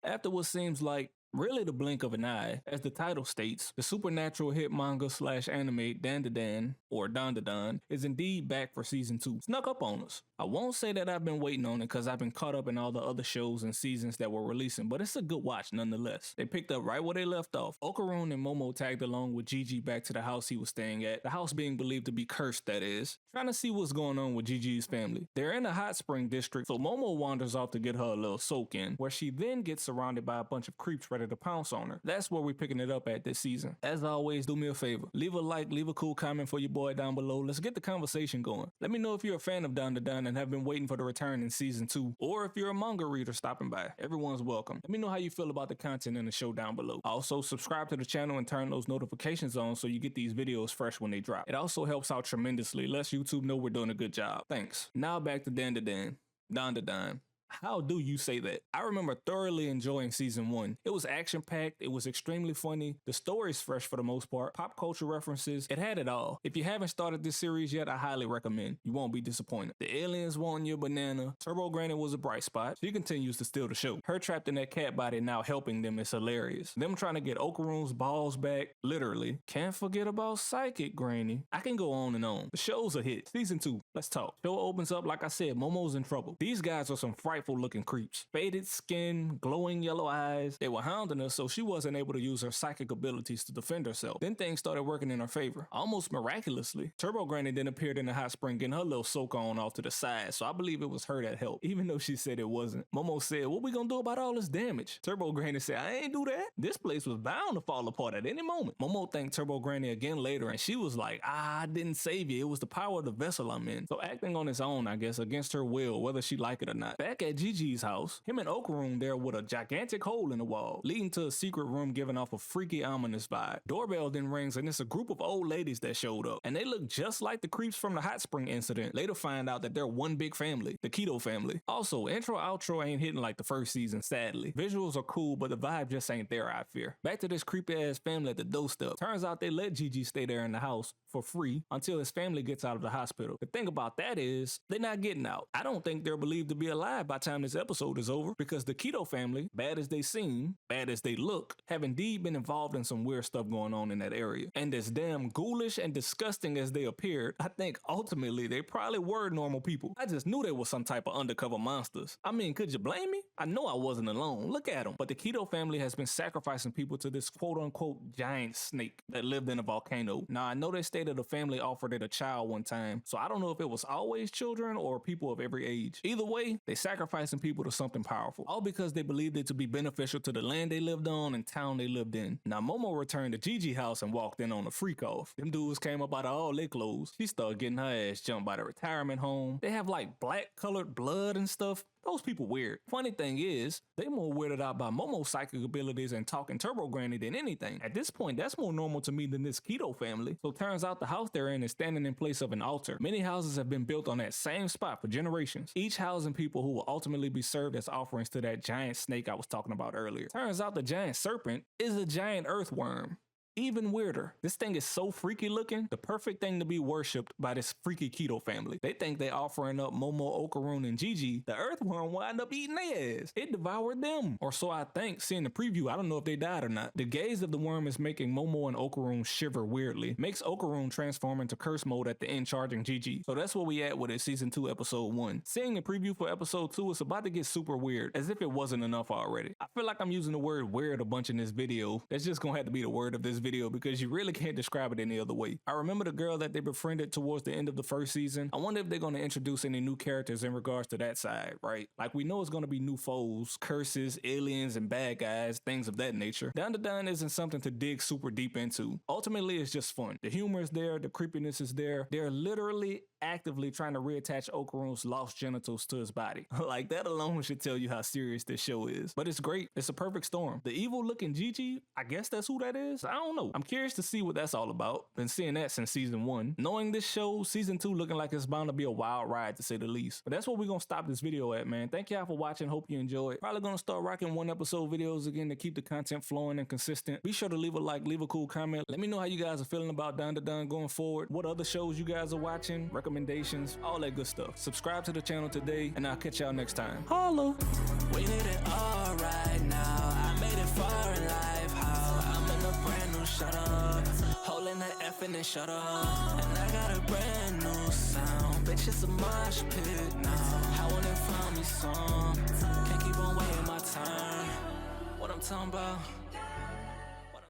After what seems like really the blink of an eye, as the title states, the supernatural hit manga / anime DanDaDan, or DanDaDan, is indeed back for season 2. Snuck up on us. I won't say that I've been waiting on it because I've been caught up in all the other shows and seasons that were releasing, but it's a good watch nonetheless. They picked up right where they left off. Okarun and Momo tagged along with Gigi back to the house he was staying at, the house being believed to be cursed, that is, trying to see what's going on with Gigi's family. They're in a hot spring district, so Momo wanders off to get her a little soak in, where she then gets surrounded by a bunch of creeps ready to pounce on her. That's where we're picking it up at this season. As always, do me a favor. Leave a like, leave a cool comment for your boy down below. Let's get the conversation going. Let me know if you're a fan of DanDaDan and have been waiting for the return in season 2, or if you're a manga reader stopping by. Everyone's welcome. Let me know how you feel about the content in the show down below. Also, subscribe to the channel and turn those notifications on so you get these videos fresh when they drop. It also helps out tremendously. Lets YouTube know we're doing a good job. Thanks. Now back to DanDaDan. DanDaDan. How do you say that? I remember thoroughly enjoying season 1. It was action-packed, it was extremely funny, the story's fresh for the most part, pop culture references, it had it all. If you haven't started this series yet, I highly recommend. You won't be disappointed. The aliens want your banana. Turbo Granny was a bright spot. She continues to steal the show. Her trapped in that cat body now helping them is hilarious. Them trying to get Okarun's balls back, literally. Can't forget about Psychic Granny. I can go on and on. The show's a hit. Season 2, let's talk. Show opens up, like I said, Momo's in trouble. These guys are some frightful looking creeps. Faded skin, glowing yellow eyes. They were hounding her, so she wasn't able to use her psychic abilities to defend herself. Then things started working in her favor, almost miraculously. Turbo Granny then appeared in the hot spring getting her little soak on off to the side, so I believe it was her that helped, even though she said it wasn't. Momo said, what we gonna do about all this damage? Turbo Granny said, I ain't do that. This place was bound to fall apart at any moment. Momo thanked Turbo Granny again later, and she was like, I didn't save you. It was the power of the vessel I'm in. So acting on his own, I guess, against her will, whether she like it or not. Back at Gigi's house, him and Okarun there with a gigantic hole in the wall, leading to a secret room giving off a freaky, ominous vibe. Doorbell then rings and it's a group of old ladies that showed up, and they look just like the creeps from the hot spring incident. Later find out that they're one big family, the Keto family. Also, intro outro ain't hitting like the first season, sadly. Visuals are cool, but the vibe just ain't there, I fear. Back to this creepy ass family at the doorstep. Turns out they let Gigi stay there in the house for free until his family gets out of the hospital. The thing about that is, they're not getting out. I don't think they're believed to be alive by the time this episode is over, because the Keto family, bad as they seem, bad as they look, have indeed been involved in some weird stuff going on in that area. And as damn ghoulish and disgusting as they appeared, I think ultimately they probably were normal people. I just knew they were some type of undercover monsters. I mean, could you blame me? I know I wasn't alone. Look at them. But the Keto family has been sacrificing people to this quote-unquote giant snake that lived in a volcano. Now, I know they stated the family offered it a child one time, so I don't know if it was always children or people of every age. Either way, they sacrificing people to something powerful, all because they believed it to be beneficial to the land they lived on and town they lived in. Now, Momo returned to Gigi's house and walked in on a freak off. Them dudes came up out of all their clothes. She started getting her ass jumped by the retirement home. They have like black colored blood and stuff. Those people weird. Funny thing is, they more weirded out by Momo's psychic abilities and talking Turbo Granny than anything. At this point, that's more normal to me than this Keto family. So turns out the house they're in is standing in place of an altar. Many houses have been built on that same spot for generations, each housing people who will ultimately be served as offerings to that giant snake I was talking about earlier. Turns out the giant serpent is a giant earthworm. Even weirder, this thing is so freaky looking, the perfect thing to be worshipped by this freaky Keto family. They think they offering up Momo, Okarun, and Gigi. The earthworm wind up eating their ass. It devoured them. Or so I think, seeing the preview, I don't know if they died or not. The gaze of the worm is making Momo and Okarun shiver weirdly. Makes Okarun transform into curse mode at the end, charging Gigi. So that's where we at with it, season 2, episode 1. Seeing the preview for episode 2 is about to get super weird, as if it wasn't enough already. I feel like I'm using the word weird a bunch in this video. That's just gonna have to be the word of this video because you really can't describe it any other way. I remember the girl that they befriended towards the end of the first season. I wonder if they're going to introduce any new characters in regards to that side, right? Like, we know it's going to be new foes, curses, aliens, and bad guys, things of that nature. DanDaDan isn't something to dig super deep into. Ultimately, it's just fun. The humor is there, the creepiness is there. They're literally actively trying to reattach Okarun's lost genitals to his body. Like, that alone should tell you how serious this show is. But it's great. It's a perfect storm. The evil looking Gigi, I guess that's who that is? I don't know. I'm curious to see what that's all about. Been seeing that since season 1. Knowing this show, season 2 looking like it's bound to be a wild ride to say the least. But that's where we're gonna stop this video at, man. Thank y'all for watching. Hope you enjoyed. Probably gonna start rocking one episode videos again to keep the content flowing and consistent. Be sure to leave a like, leave a cool comment. Let me know how you guys are feeling about DanDaDan going forward. What other shows you guys are watching, recommendations, all that good stuff. Subscribe to the channel today, and I'll catch y'all next time. Holla! We need it all right now. laughing and shut up. And I got a brand new sound. Bitch, it's a mosh pit now. I wanna find me some. Can't keep on waiting my turn. What I'm talking about?